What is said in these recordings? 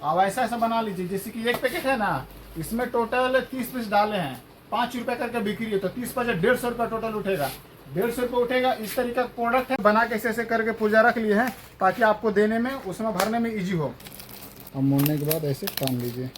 अब ऐसा ऐसा बना लीजिए, जैसे कि एक पैकेट है ना, इसमें टोटल 30 पीस डाले हैं, 5 रुपए करके बिक्री है, तो 30 पैसे 150 रुपये टोटल उठेगा, 150 रुपये उठेगा। इस तरीके का प्रोडक्ट है, बना के ऐसे करके पूजा रख लिए हैं ताकि आपको देने में, उसमें भरने में इजी हो। अब मोड़ने के बाद ऐसे टांग लीजिए,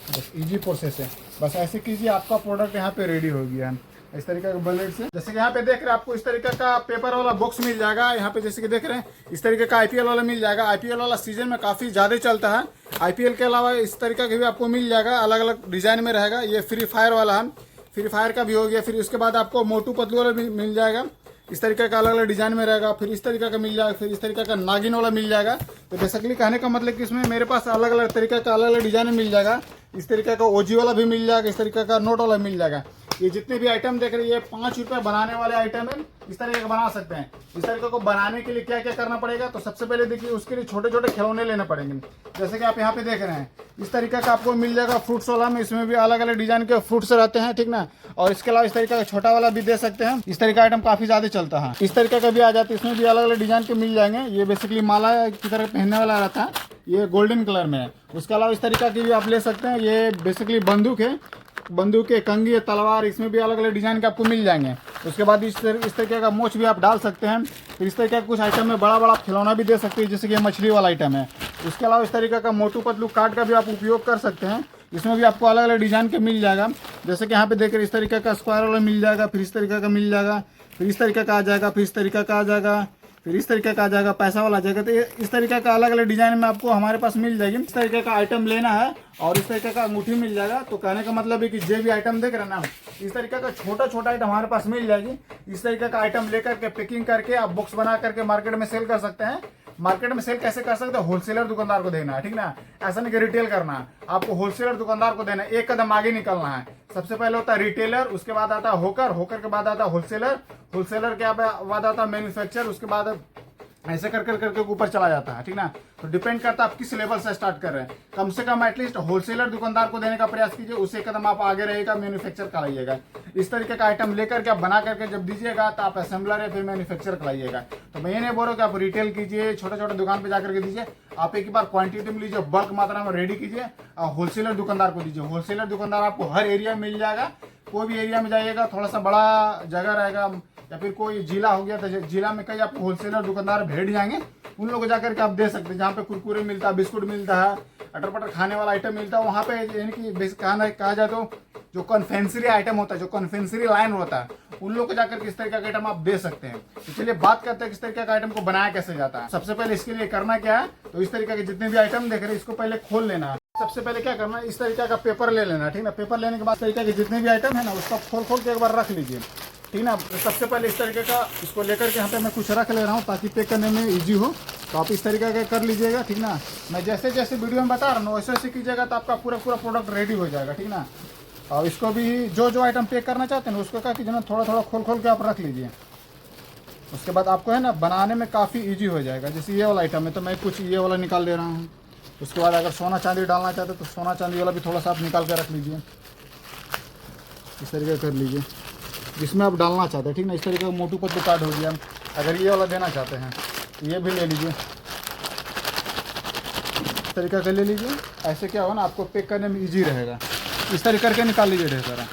बस इजी प्रोसेस है, बस ऐसे कीजिए, आपका प्रोडक्ट यहाँ पे रेडी हो गया है इस तरीके का ब्लेड से। जैसे कि यहाँ पे देख रहे हैं आपको इस तरीके का पेपर वाला बॉक्स मिल जाएगा। यहाँ पे जैसे कि देख रहे हैं इस तरीके का आईपीएल वाला मिल जाएगा। आईपीएल वाला सीजन में काफ़ी ज़्यादा चलता है। आईपीएल के अलावा इस तरीके का भी आपको मिल जाएगा, अलग अलग डिज़ाइन में रहेगा। ये फ्री फायर वाला है, फ्री फायर का भी हो गया। फिर उसके बाद आपको मोटू पतलू वाला भी मिल जाएगा, इस तरीके का अलग अलग डिज़ाइन में रहेगा। फिर इस तरीके का मिल जाएगा, फिर इस तरीके का नागिन वाला मिल जाएगा। तो बेसिकली कहने का मतलब कि इसमें मेरे पास अलग अलग तरीके का अलग अलग डिज़ाइन में मिल जाएगा। इस तरीके का ओजी वाला भी मिल जाएगा, इस तरीके का नोट वाला मिल जाएगा। ये जितने भी आइटम देख रहे हैं ये 5 रुपये बनाने वाले आइटम है, इस तरीके का बना सकते हैं। इस तरीके को बनाने के लिए क्या क्या करना पड़ेगा, तो सबसे पहले देखिए उसके लिए छोटे छोटे खिलौने लेने पड़ेंगे। जैसे कि आप यहाँ पे देख रहे हैं इस तरीके का आपको मिल जाएगा फ्रूट्स वाला में, इसमें भी अलग अलग डिजाइन के फ्रूट्स रहते हैं, ठीक ना। और इसके अलावा इस तरीके का छोटा वाला भी दे सकते हैं। इस तरीके का आइटम काफी ज्यादा चलता है। इस तरीके का भी आ जाता है, इसमें भी अलग अलग डिजाइन के मिल जाएंगे। ये बेसिकली माला की तरह पहनने वाला रहता है, ये गोल्डन कलर में है। उसके अलावा इस तरीका की भी आप ले सकते हैं। ये बेसिकली बंदूक है, बंदूक के कंगी, तलवार, इसमें भी अलग अलग डिजाइन के आपको मिल जाएंगे। उसके बाद इस तरीके का मोच भी आप डाल सकते हैं। फिर इस तरीके का कुछ आइटम में बड़ा बड़ा खिलौना भी दे सकते हैं, जैसे कि ये मछली वाला आइटम है। उसके अलावा इस तरीके का मोटू पतलू कार्ड का भी आप उपयोग कर सकते हैं। इसमें भी आपको अलग अलग डिजाइन के मिल जाएगा। जैसे कि यहाँ पे देख रहे इस तरीके का स्क्वायर वाला मिल जाएगा, फिर इस तरीके का मिल जाएगा, फिर इस तरीके का आ जाएगा, फिर इस तरीके का आ जाएगा, फिर इस तरीके का आ जाएगा, पैसा वाला आ जाएगा। तो इस तरीके का अलग अलग डिजाइन में आपको हमारे पास मिल जाएगी। इस तरीके का आइटम लेना है और इस तरीके का अंगूठी मिल जाएगा। तो कहने का मतलब है कि जो भी आइटम देख रहे हैं ना, इस तरीके का छोटा छोटा आइटम हमारे पास मिल जाएगी। इस तरीके का आइटम लेकर के पैकिंग करके आप बॉक्स बना करके मार्केट में सेल कर सकते हैं। मार्केट में सेल कैसे कर सकते हैं, होलसेलर दुकानदार को देना है, ठीक ना। ऐसा नहीं कि रिटेल करना है, आपको होलसेलर दुकानदार को देना है। एक कदम आगे निकलना है। सबसे पहले होता है रिटेलर, उसके बाद आता है होकर, होकर के बाद आता है होलसेलर, होलसेलर के बाद आता है मैन्युफैक्चर, उसके बाद ऐसे कर करके ऊपर चला जाता है, ठीक ना। तो डिपेंड करता है आप किस लेवल से स्टार्ट कर रहे हैं। कम से कम एटलीस्ट होलसेलर दुकानदार को देने का प्रयास कीजिए, उससे कदम आप आगे रहेगा, मैन्युफैक्चर कराइएगा। इस तरीके का आइटम लेकर के आप बना करके जब दीजिएगा तो आप असेंबलर या फिर मैन्युफैक्चर कराइएगा। तो मैं ये नहीं बोल रहा कि आप रिटेल कीजिए, छोटे छोटे दुकान पे जाकर के दीजिए। आप एक ही बार क्वांटिटी में लीजिए, बल्क मात्रा में रेडी कीजिए और होलसेलर दुकानदार को दीजिए। होलसेलर दुकानदार आपको हर एरिया में मिल जाएगा। कोई भी एरिया में जाइएगा, थोड़ा सा बड़ा जगह रहेगा या फिर कोई जिला हो गया तो जिला में कई आपको होलसेलर दुकानदार भेट जाएंगे। उन लोगों को जाकर के आप दे सकते हैं। जहाँ पे कुरकुरे मिलता है, बिस्कुट मिलता है, अटर पटर खाने वाला आइटम मिलता है, वहाँ पे यानी कि कहा जाए तो जो कन्फेंसरी आइटम होता है, जो कन्फेंसरी लाइन होता है, उन लोग को जाकर के इस तरीके का आइटम आप दे सकते हैं। तो चलिए बात करते हैं किस तरीके का आइटम को बनाया कैसे जाता है। सबसे पहले इसके लिए करना क्या है, तो इस तरीके के जितने भी आइटम देख रहे हैं इसको पहले खोल लेना है। सबसे पहले क्या करना है, इस तरीके का पेपर ले लेना, ठीक ना। पेपर लेने के बाद तरीके के जितने भी आइटम है ना, उसको खोल के एक बार रख लीजिए, ठीक ना। तो सबसे पहले इस तरीके का इसको लेकर के यहाँ पे मैं कुछ रख ले रहा हूँ ताकि पैक करने में इजी हो। तो आप इस तरीके का कर लीजिएगा, ठीक ना। मैं जैसे जैसे वीडियो में बता रहा हूँ वैसे वैसे कीजिएगा तो आपका पूरा प्रोडक्ट रेडी हो जाएगा, ठीक ना। और इसको भी जो आइटम पैक करना चाहते हैं ना, उसको क्या कीजिए ना, थोड़ा थोड़ा खोल के आप रख लीजिए। उसके बाद आपको है ना बनाने में काफ़ी ईजी हो जाएगा। जैसे ये वाला आइटम है तो मैं कुछ ये वाला निकाल ले रहा हूँ। उसके बाद अगर सोना चांदी डालना चाहते हैं तो सोना चांदी वाला भी थोड़ा सा आप निकाल के रख लीजिए। इस तरीके कर लीजिए जिसमें आप डालना चाहते हैं, ठीक ना। इस तरीके का मोटू पतलू कार्ड हो गया। अगर ये वाला देना चाहते हैं ये भी ले लीजिए, इस तरीके का ले लीजिए। ऐसे क्या हो ना, आपको पैक करने में इजी रहेगा। इस तरीके करके निकाल लीजिए ढेर सारा,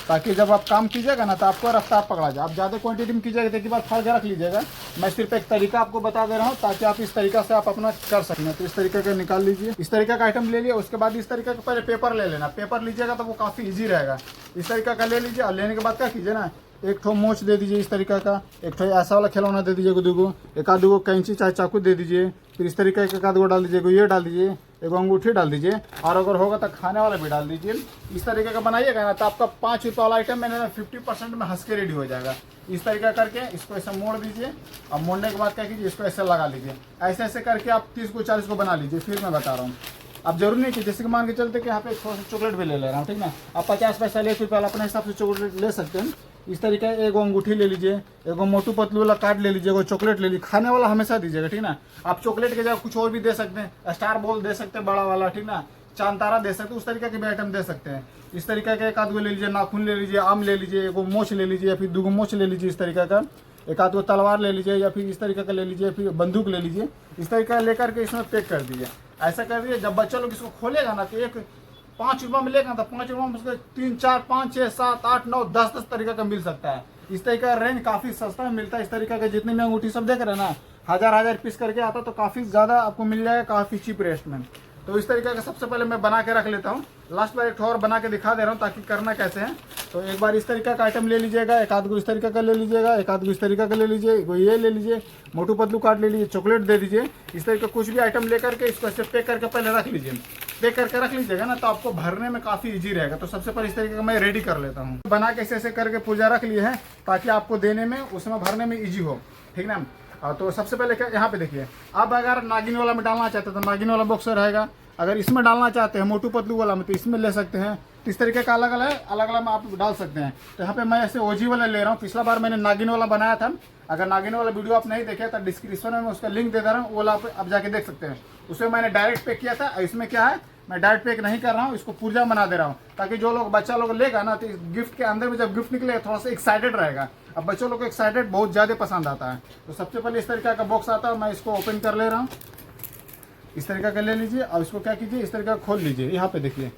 ताकि जब आप काम कीजिएगा ना तो आपको रफ्तार पकड़ा जाए। आप ज़्यादा क्वांटिटी में कीजिएगा तो एक बार फाड़ के रख लीजिएगा। मैं सिर्फ एक तरीका आपको बता दे रहा हूँ ताकि आप इस तरीका से आप अपना कर सकें। तो इस तरीके का निकाल लीजिए। इस तरीके का आइटम ले लिया। उसके बाद इस तरीके का पहले पेपर ले लेना। पेपर लीजिएगा तो वो काफ़ी ईजी रहेगा। इस तरीके का ले लीजिए और लेने के बाद क्या कीजिए ना, एक ठो मोच दे दीजिए इस तरीका का, एक ठो ऐसा वाला खिलौना दे दीजिए, दूगो एक आध दो कैंची चाहे चाकू दे दीजिए। फिर इस तरीके का एक आध गो डाल दीजिए, ये डाल दीजिए, एक अंगूठी डाल दीजिए, और अगर होगा तो खाने वाला भी डाल दीजिए। इस तरीके का बनाइएगा ना तो आपका 5 रुपये वाला आइटम मैंने 50% में हंस के रेडी हो जाएगा। इस तरीका करके इसको ऐसे मोड़ दीजिए और मोड़ने के बाद क्या कीजिए, इसको ऐसे लगा लीजिए। ऐसे ऐसे करके आप 30 को 40 को बना लीजिए। फिर मैं बता रहा हूँ, अब जरूरी नहीं कि जैसे कि मान के चलते कि यहाँ पे थोड़ा सा चॉकलेट भी ले रहा हूँ, ठीक ना। आप 50 पैसा 1 रुपये वाला अपने हिसाब से चॉकलेट ले सकते हैं। इस तरीके एगो अंगूठी ले लीजिए, एगो मोटू पतलू वाला कार्ड ले लीजिए, एगो चॉकलेट ले लीजिए। खाने वाला हमेशा दीजिएगा, ठीक ना। आप चॉकलेट के जगह कुछ और भी दे सकते हैं, स्टार बॉल दे सकते हैं बड़ा वाला, ठीक ना, चांद तारा दे सकते हैं, उस तरीके के भी आइटम दे सकते हैं। इस तरीके का एक आध गो ले लीजिए, नाखून ले लीजिए, आम ले लीजिए, एगो मोछ ले लीजिए या फिर 2 मोछ ले लीजिए। इस तरीके का एक आध गो तलवार ले लीजिए या फिर इस तरीके का ले लीजिए, फिर बंदूक ले लीजिए। इस तरीके का लेकर के इसमें पैक कर दीजिए। ऐसा कर दिए, जब बच्चा लोग इसको खोलेगा ना तो एक 5 रुपये में लेगा तो 5 रुपये में उसको 3, 4, 5, 6, 7, 8, 9, 10 तरीका का मिल सकता है। इस तरीके का रेंज काफ़ी सस्ता में मिलता है। इस तरीके का जितने में अंगूठी सब देख रहे हैं ना, हज़ार पीस करके आता तो काफ़ी ज़्यादा आपको मिल जाएगा, काफ़ी चीप रेट में। तो इस तरीके का सबसे पहले मैं बना के रख लेता हूँ। लास्ट बार एक और बना के दिखा दे रहा हूँ ताकि करना कैसे है। तो एक बार इस तरीके का आइटम ले लीजिएगा, एक आध गो इस तरीके का ले लीजिएगा, एक आध गो इस तरीके का ले लीजिए, ये ले लीजिए, मोटू पतलू कार्ड ले लीजिए, चॉकलेट दे दीजिए। इस तरीके कुछ भी आइटम लेकर के इसको ऐसे पैक करके पहले रख लीजिए। पैक करके रख लीजिएगा ना तो आपको भरने में काफ़ी ईजी रहेगा। तो सबसे पहले इस तरीके का मैं रेडी कर लेता हूँ। बना के ऐसे करके पूजा रख लिए हैं ताकि आपको देने में उसमें भरने में ईजी हो, ठीक ना। तो सबसे पहले क्या, यहाँ पे देखिए, आप अगर नागिन वाला में डालना चाहते हैं तो नागिन वाला बॉक्स रहेगा। अगर इसमें डालना चाहते हैं मोटू पतलू वाला में तो इसमें ले सकते हैं। तो इस तरीके का अलग अलग में आप डाल सकते हैं। तो यहाँ पे मैं ऐसे ओजी वाला ले रहा हूँ। पिछला बार मैंने नागिन वाला बनाया था। अगर नागिन वाला वीडियो आप नहीं देखे तो डिस्क्रिप्शन में उसका लिंक दे दे रहा हूँ, वो आप जाके देख सकते हैं। उसमें मैंने डायरेक्ट पैक किया था। इसमें क्या है, मैं डायरेक्ट पैक नहीं कर रहा हूँ, इसको पूजा बना दे रहा हूँ ताकि जो लोग बच्चा लोग लेगा ना तो गिफ्ट के अंदर में जब गिफ्ट निकलेगा थोड़ा सा एक्साइटेड रहेगा। अब बच्चों लोग को एक्साइटेड बहुत ज़्यादा पसंद आता है। तो सबसे पहले इस तरीके का बॉक्स आता है, मैं इसको ओपन कर ले रहा हूँ। इस तरीके का ले लीजिए और इसको क्या कीजिए, इस तरीके का खोल लीजिए। यहाँ पे देखिए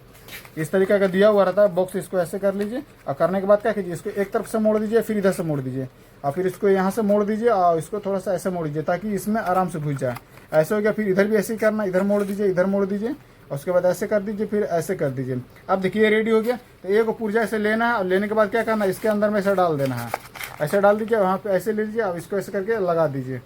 इस तरीके का दिया हुआ रहता है बॉक्स। इसको ऐसे कर लीजिए और करने के बाद क्या कीजिए, इसको एक तरफ से मोड़ दीजिए, फिर इधर से मोड़ दीजिए और फिर इसको यहाँ से मोड़ दीजिए और इसको थोड़ा सा ऐसे मोड़ दीजिए ताकि इसमें आराम से घुस जाए। ऐसे हो गया। फिर इधर भी ऐसे ही करना, इधर मोड़ दीजिए, इधर मोड़ दीजिए और उसके बाद ऐसे कर दीजिए, फिर ऐसे कर दीजिए। अब देखिए रेडी हो गया। तो एक पुर्जा ऐसे लेना है और लेने के बाद क्या करना है, इसके अंदर में ऐसे डाल देना है। ऐसे डाल दीजिए, वहाँ पे ऐसे ले लीजिए, अब इसको ऐसे करके लगा दीजिए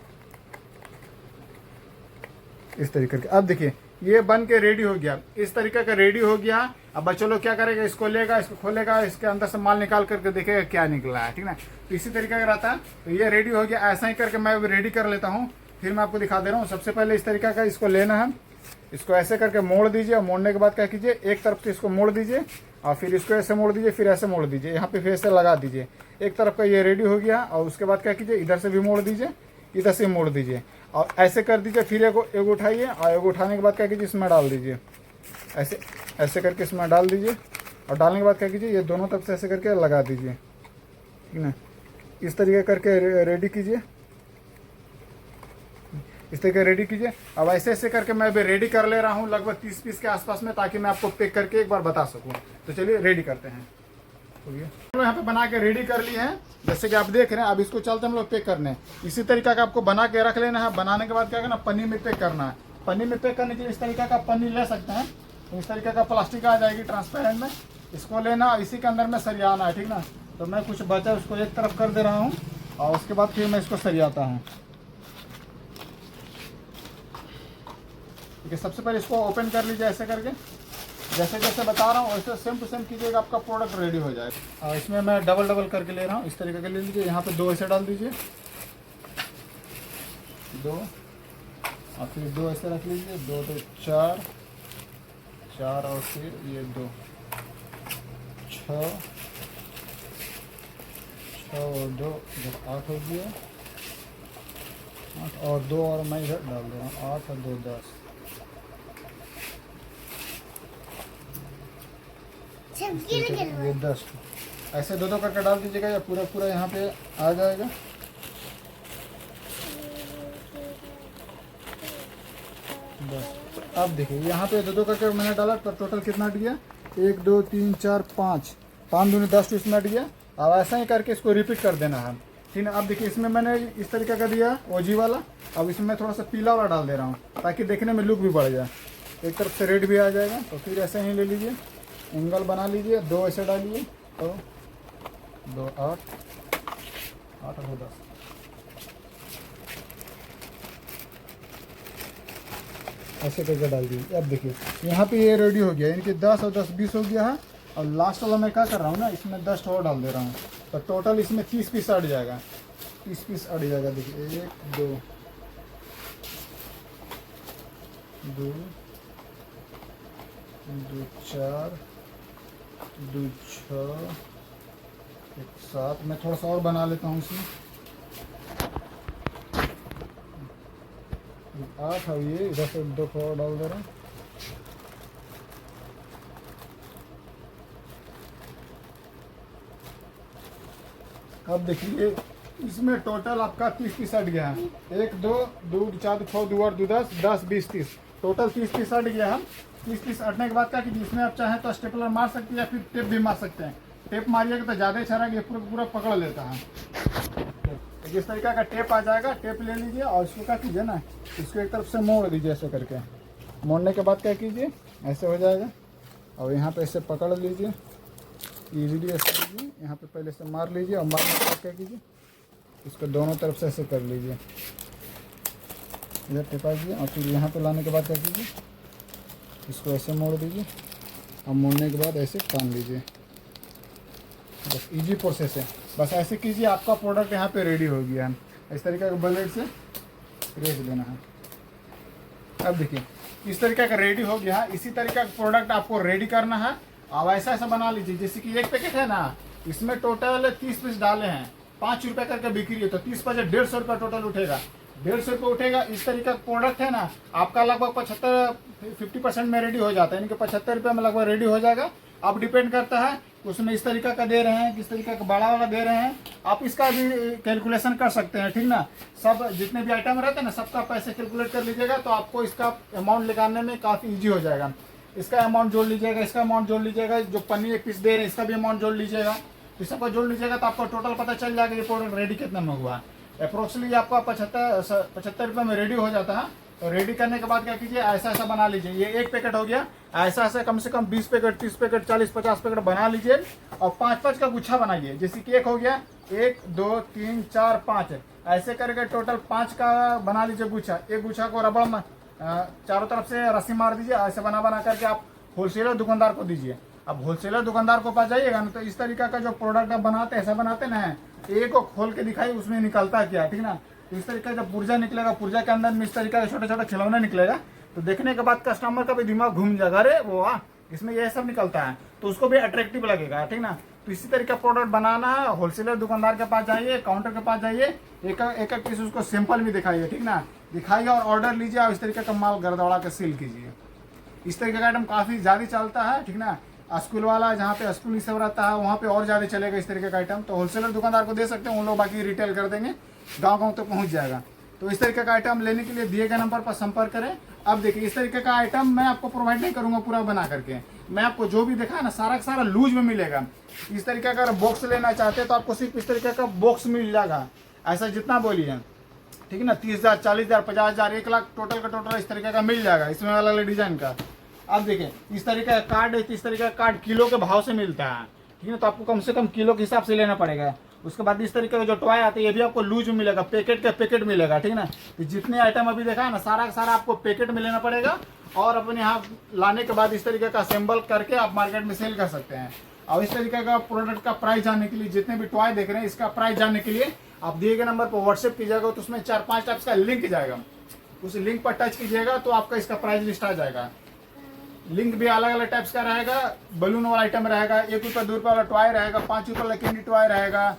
इस तरीके के। अब देखिए ये बन के रेडी हो गया। इस तरीके का रेडी हो गया। अब बच्चों लोग क्या करेगा, इसको लेगा, इसको खोलेगा, इसके अंदर से माल निकाल करके देखेगा क्या निकला है, ठीक ना। तो इसी तरीके का रहता है। तो ये रेडी हो गया। ऐसा ही करके मैं रेडी कर लेता हूँ, फिर मैं आपको दिखा दे रहा हूँ। सबसे पहले इस तरीके का इसको लेना है, इसको ऐसे करके मोड़ दीजिए और मोड़ने के बाद क्या कीजिए, एक तरफ से इसको मोड़ दीजिए और फिर इसको ऐसे मोड़ दीजिए, फिर ऐसे मोड़ दीजिए, यहाँ पे फिर ऐसे लगा दीजिए। एक तरफ का ये रेडी हो गया और उसके बाद क्या कीजिए, इधर से भी मोड़ दीजिए, इधर से मोड़ दीजिए और ऐसे कर दीजिए। फिर एक उठाइए और एक उठाने के बाद क्या कीजिए, इसमें डाल दीजिए। ऐसे ऐसे करके इसमें डाल दीजिए और डालने के बाद क्या कीजिए, ये दोनों तरफ से ऐसे करके लगा दीजिए, ठीक ना। इस तरीके करके रेडी कीजिए, इस तरीके रेडी कीजिए। अब ऐसे ऐसे करके मैं अभी रेडी कर ले रहा हूँ लगभग 30 पीस के आसपास में, ताकि मैं आपको पैक करके एक बार बता सकूँ। तो चलिए रेडी करते हैं। तो ये यहाँ पे बना के रेडी कर लिए हैं, जैसे कि आप देख रहे हैं। अब इसको चलते हम लोग पैक करने। इसी तरीका का आपको बना के रख लेना है। बनाने के बाद क्या करना, पन्नी में पैक करना है। पन्नी में पैक करने के लिए इस तरीके का पन्नी ले सकते हैं। इस तरीके का प्लास्टिक आ जाएगी ट्रांसपेरेंट में, इसको लेना और इसी के अंदर में सरियाना है, ठीक ना। तो मैं कुछ बचा उसको एक तरफ कर दे रहा हूँ और उसके बाद फिर मैं इसको सरियाता हूँ। ठीक है, सबसे पहले इसको ओपन कर लीजिए ऐसे करके, जैसे जैसे बता रहा हूँ वैसे सेम टू सेम कीजिएगा, आपका प्रोडक्ट रेडी हो जाएगा। और इसमें मैं डबल करके ले रहा हूँ। इस तरीके के ले लीजिए। यहाँ पे 2 ऐसे डाल दीजिए, 2 और फिर 2 ऐसे रख लीजिए, 2 2 4 और फिर ये 2 6 और 2 8 हो गया। 8 और 2 और मैं इधर डाल दे रहा हूँ, 8 और 2 10। ये 10 ऐसे 2 करके डाल दीजिएगा, या पूरा यहाँ पे आ जाएगा। बस अब देखिए यहाँ पे 2 करके मैंने डाला तो टोटल कितना अट गया, 1 2 3 4 5 दूनी 10 इसमें अट गया। अब ऐसा ही करके इसको रिपीट कर देना है, ठीक है। अब देखिए इसमें मैंने इस तरीके का दिया ओजी वाला। अब इसमें थोड़ा सा पीला वाला डाल दे रहा हूँ ताकि देखने में लुक भी बढ़ जाए, एक तरफ से रेड भी आ जाएगा। तो फिर ऐसे ही ले लीजिए, एंगल बना लीजिए, 2 ऐसे डालिए, तो 2 8 और 2 10। ऐसे करके डाल दीजिए। अब देखिए यहाँ पे ये रेडी हो गया, यानी कि 10 और 10 20 हो गया है। और लास्ट वाला मैं क्या कर रहा हूँ ना, इसमें 10 और डाल दे रहा हूँ। तो टोटल इसमें 30 पीस अट जाएगा, 30 पीस अट जाएगा। देखिए 1 2 2 2 4 2 6 1 7। मैं थोड़ा सा और बना लेता हूँ इसमें, 8 और ये इधर से 2 और डाल दे रहा हूँ। अब देखिए इसमें टोटल आपका 30 पीस अट गया है। 1 2 2 4 6 2 8 2 10 10 20 30 टोटल 30 पीस अट गया। हम 30 पीस अटने के बाद क्या कीजिए, इसमें आप चाहें तो स्टेपलर मार सकते हैं या फिर टेप भी मार सकते हैं। टेप मारिएगा तो ज़्यादा अच्छा रहेगा, पूरा पूरा पकड़ लेता है। तो जिस तरीका का टेप आ जाएगा, टेप ले लीजिए और इसको क्या कीजिए ना, इसको एक तरफ से मोड़ दीजिए ऐसे करके। मोड़ने के बाद क्या कीजिए, ऐसे हो जाएगा और यहाँ पे ऐसे पकड़ लीजिए, इजीली ऐसे कीजिए। यहाँ पे पहले से मार लीजिए और मारने के बाद क्या कीजिए, इसको दोनों तरफ से ऐसे कर लीजिए, इधर टिपा दीजिए और फिर यहाँ पे लाने के बाद क्या कीजिए, इसको ऐसे मोड़ दीजिए और मोड़ने के बाद ऐसे टान लीजिए। बस इजी प्रोसेस है, बस ऐसे कीजिए, आपका प्रोडक्ट यहाँ पे रेडी हो गया है। इस तरीके का ब्लेड से रेख देना है। अब देखिए इस तरीके का रेडी हो गया है। इसी तरीके का प्रोडक्ट आपको रेडी करना है। अब ऐसा ऐसा बना लीजिए, जैसे कि एक पैकेट है ना, इसमें टोटल 30 पीस डाले हैं, 5 रुपये करके बिक्री है, तो 30 पैसे 150 रुपये टोटल उठेगा, 150 रुपये उठेगा। इस तरीके का प्रोडक्ट है ना, आपका लगभग 50% में रेडी हो जाता है, इनके 75 रुपये में लगभग रेडी हो जाएगा। अब डिपेंड करता है उसमें इस तरीका का दे रहे हैं, किस तरीके का बड़ा वाला दे रहे हैं, आप इसका भी कैलकुलेशन कर सकते हैं, ठीक ना। सब जितने भी आइटम रहते हैं ना, सबका पैसे कैलकुलेट कर लीजिएगा तो आपको इसका अमाउंट निकालने में काफ़ी इजी हो जाएगा। इसका अमाउंट जोड़ लीजिएगा, इसका अमाउंट जोड़ लीजिएगा, जो पन्नी एक पीस दे रहे हैं इसका भी अमाउंट जोड़ लीजिएगा। इस सबका जोड़ लीजिएगा तो आपको टोटल पता चल जाएगा ये प्रोडक्ट रेडी कितने में हुआ। अप्रोक्सीमेटली आपका 75 रुपये में रेडी हो जाता है। तो रेडी करने के बाद क्या कीजिए, ऐसा ऐसा बना लीजिए। ये एक पैकेट हो गया, ऐसा ऐसा कम से कम 20 पैकेट, 30 पैकेट, 40, 50 पैकेट बना लीजिए और 5-5 का गुच्छा बनाइए। जैसे कि एक हो गया, 1, 2, 3, 4, 5 ऐसे करके टोटल 5 का बना लीजिए गुच्छा। एक गुच्छा को रबड़ में चारों तरफ से रस्सी मार दीजिए, ऐसे बना बना करके आप होलसेलर दुकानदार को दीजिए। अब होलसेलर दुकानदार को पास जाइएगा ना, तो इस तरीका का जो प्रोडक्ट आप बनाते हैं, ऐसा बनाते ना है, एक को खोल के दिखाई उसमें निकलता क्या, ठीक ना। तो इस तरीके का पुर्जा निकलेगा, पुर्जा के अंदर में इस तरीके का छोटा छोटा खिलौना निकलेगा। तो देखने के बाद कस्टमर का भी दिमाग घूम जाएगा, अरे वो इसमें ये सब निकलता है, तो उसको भी अट्रैक्टिव लगेगा, ठीक ना। तो इसी तरीके का प्रोडक्ट बनाना है। होलसेलर दुकानदार के पास जाइए, काउंटर के पास जाइए, एक एक पीस उसको सैंपल भी दिखाइए, ठीक ना, दिखाइए और ऑर्डर लीजिए और इस तरीके का माल गरदौड़ा के सेल कीजिए। इस तरीके का आइटम काफ़ी ज़्यादा चलता है, ठीक ना। स्कूल वाला जहाँ पे स्कूल सब रहता है वहाँ पे और ज़्यादा चलेगा इस तरीके का आइटम। तो होलसेलर दुकानदार को दे सकते हैं, उन लोग बाकी रिटेल कर देंगे, गांव तक पहुँच जाएगा। तो इस तरीके का आइटम लेने के लिए दिए गए नंबर पर संपर्क करें। अब देखिए इस तरीके का आइटम मैं आपको प्रोवाइड नहीं करूँगा पूरा बना करके, मैं आपको जो भी देखा है ना सारा का सारा लूज में मिलेगा। इस तरीके का अगर बॉक्स लेना चाहते हैं तो आपको सिर्फ इस तरीके का बॉक्स मिल जाएगा, ऐसा जितना बोलिए, ठीक है ना। 30,000, 40,000, 50,000, 1 लाख टोटल का टोटल इस तरीके का मिल जाएगा, इसमें अलग अलग डिजाइन का। अब देखिए इस तरीके का कार्ड है, इस तरीके का कार्ड किलो के भाव से मिलता है, ठीक है। तो आपको कम से कम किलो के हिसाब से लेना पड़ेगा। उसके बाद इस तरीके का जो टॉय आते हैं ये भी आपको लूज में मिलेगा, पैकेट का पैकेट मिलेगा, ठीक ना। तो जितने आइटम अभी देखा है ना, सारा का सारा आपको पैकेट में लेना पड़ेगा और अपने यहाँ लाने के बाद इस तरीके का असेंबल करके आप मार्केट में सेल कर सकते हैं। और इस तरीके का प्रोडक्ट का प्राइस जानने के लिए, जितने भी टॉय देख रहे हैं, इसका प्राइस जानने के लिए आप दिए गए नंबर पर व्हाट्सएप कीजिएगा, तो उसमें 4-5 टाइप्स का लिंक जाएगा, उस लिंक पर टच कीजिएगा तो आपका इसका प्राइस लिस्ट आ जाएगा। लिंक भी अलग अलग टाइप्स का रहेगा, बलून वाला आइटम रहेगा, 1 रुपये 2 रुपये वाला टॉय रहेगा, 5 रुपये वाला कैंडी टॉय रहेगा,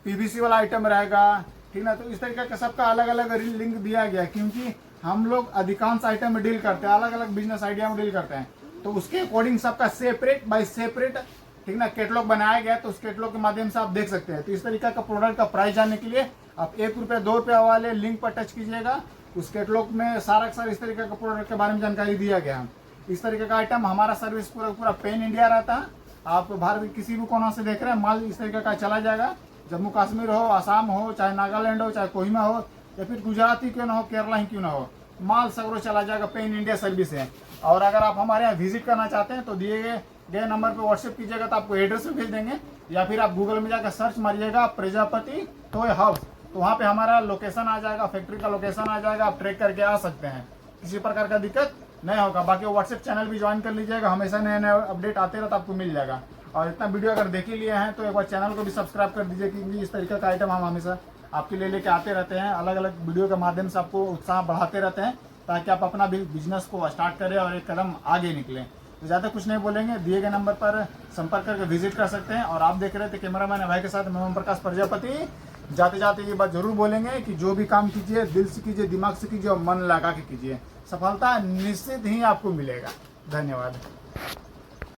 पीवीसी वाला आइटम रहेगा, ठीक ना। तो इस तरीके का सबका अलग अलग लिंक दिया गया, क्योंकि हम लोग अधिकांश आइटम में डील करते हैं, अलग अलग बिजनेस आइडिया में डील करते हैं, तो उसके अकॉर्डिंग सबका सेपरेट बाय सेपरेट, ठीक ना, कैटलॉग बनाया गया। तो उस कैटलॉग के माध्यम से आप देख सकते हैं। तो इस तरीके का प्रोडक्ट का प्राइस जानने के लिए आप 1 रुपये 2 रुपये वाले लिंक पर टच कीजिएगा, उस कैटलॉग में सारा का सारा इस तरीके का प्रोडक्ट के बारे में जानकारी दिया गया है। इस तरीके का आइटम हमारा सर्विस पूरा पैन इंडिया रहता है। आप भारत किसी भी कोना से देख रहे हैं, माल इस तरीके का चला जाएगा, जम्मू कश्मीर हो, आसाम हो, चाहे नागालैंड हो, चाहे कोहिमा हो, या फिर गुजरात ही क्यों ना हो, केरला ही क्यों ना हो, माल सगरों चला जाएगा। पैन इंडिया सर्विस है। और अगर आप हमारे यहाँ विजिट करना चाहते हैं तो दिए गए नंबर पर व्हाट्सएप कीजिएगा, तो आपको एड्रेस भी भेज देंगे, या फिर आप गूगल में जाकर सर्च मारिएगा प्रजापति टॉय हाउस, तो वहाँ पे हमारा लोकेशन आ जाएगा, फैक्ट्री का लोकेशन आ जाएगा, आप ट्रैक करके आ सकते हैं, किसी प्रकार का दिक्कत नहीं होगा। बाकी व्हाट्सएप चैनल भी ज्वाइन कर लीजिएगा, हमेशा नए नए अपडेट आते रहते आपको मिल जाएगा। और इतना वीडियो अगर देख ही लिए हैं तो एक बार चैनल को भी सब्सक्राइब कर दीजिए, क्योंकि इस तरीके का आइटम हम हमेशा आपके लिए लेके आते रहते हैं, अलग अलग वीडियो के माध्यम से आपको उत्साह बढ़ाते रहते हैं, ताकि आप अपना बिजनेस को स्टार्ट करें और एक कदम आगे निकलें। तो ज़्यादा कुछ नहीं बोलेंगे, दिए गए नंबर पर संपर्क करके विजिट कर सकते हैं। और आप देख रहे थे कैमरामैन भाई के साथ मैं ओम प्रकाश प्रजापति। जाते जाते ये बात जरूर बोलेंगे कि जो भी काम कीजिए दिल से कीजिए, दिमाग से कीजिए और मन लगा के कीजिए, सफलता निश्चित ही आपको मिलेगा। धन्यवाद।